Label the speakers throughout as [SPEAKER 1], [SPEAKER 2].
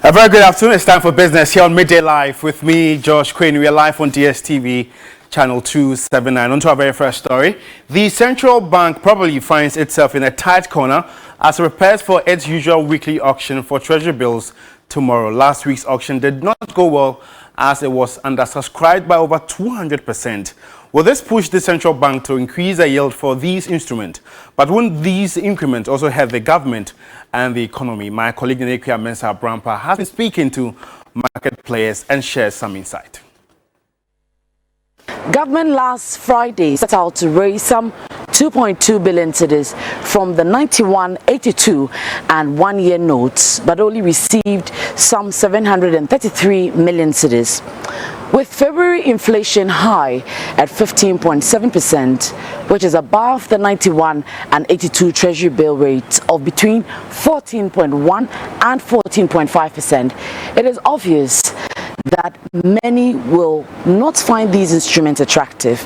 [SPEAKER 1] A very good afternoon. It's time for business here on Midday Live with me, Josh Quinn. We are live on DSTV channel 279. On to our very first story. The central bank probably finds itself in a tight corner as it prepares for its usual weekly auction for Treasury bills tomorrow. Last week's auction did not go well as it was undersubscribed by over 200%. Will this push the central bank to increase the yield for these instruments? But won't these increments also help the government and the economy? My colleague Nekia Mensah Brampa has been speaking to market players and shares some insight.
[SPEAKER 2] Government last Friday set out to raise some 2.2 billion cedis from the 91, 82 and one-year notes, but only received some 733 million cedis. With February inflation high at 15.7%, which is above the 91 and 82 Treasury bill rate of between 14.1 and 14.5%, it is obvious that many will not find these instruments attractive.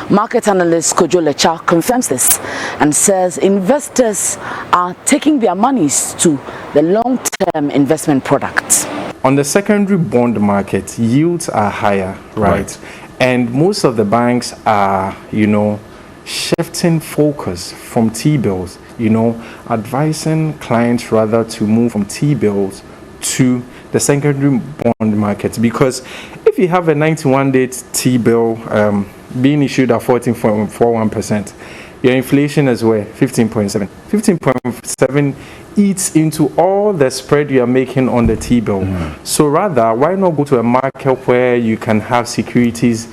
[SPEAKER 2] Market analyst Gov't confirms this and says investors are taking their monies to the long-term investment products.
[SPEAKER 3] On the secondary bond market, yields are higher, right? And most of the banks are, shifting focus from T-bills, advising clients rather to move from T-bills to the secondary bond market, because if you have a 91-day T-bill being issued at 14.41%, your inflation as well 15.7. 15.7 eats into all the spread you are making on the T-bill. So rather, why not go to a market where you can have securities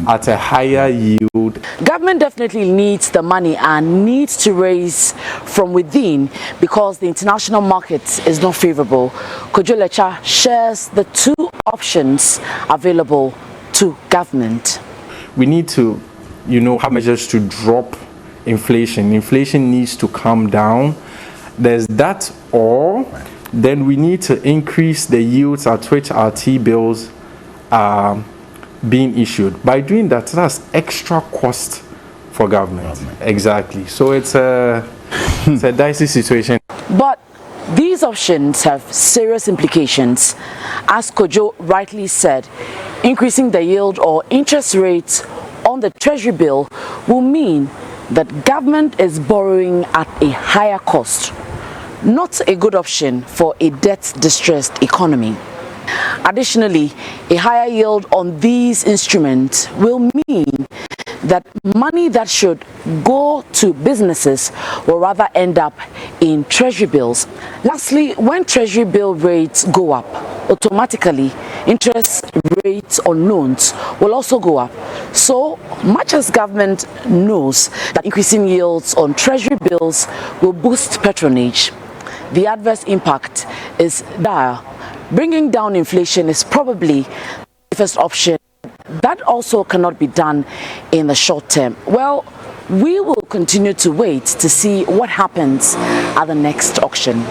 [SPEAKER 3] at a higher yield?
[SPEAKER 2] Government definitely needs the money and needs to raise from within because the international market is not favorable. Gov't shares the two options available to government.
[SPEAKER 3] We need to, have measures to drop inflation. Inflation needs to come down. There's that, or then we need to increase the yields at which our T-bills are being issued. By doing that, that's extra cost for government. Exactly. So it's a dicey situation.
[SPEAKER 2] But these options have serious implications. As Gov't rightly said, increasing the yield or interest rates on the Treasury bill will mean that government is borrowing at a higher cost. Not a good option for a debt-distressed economy. Additionally, a higher yield on these instruments will mean that money that should go to businesses will rather end up in Treasury bills. Lastly, when Treasury bill rates go up, automatically interest rates on loans will also go up. So much as government knows that increasing yields on Treasury bills will boost patronage, the adverse impact is dire. Bringing down inflation is probably the first option. That also cannot be done in the short term. Well, we will continue to wait to see what happens at the next auction.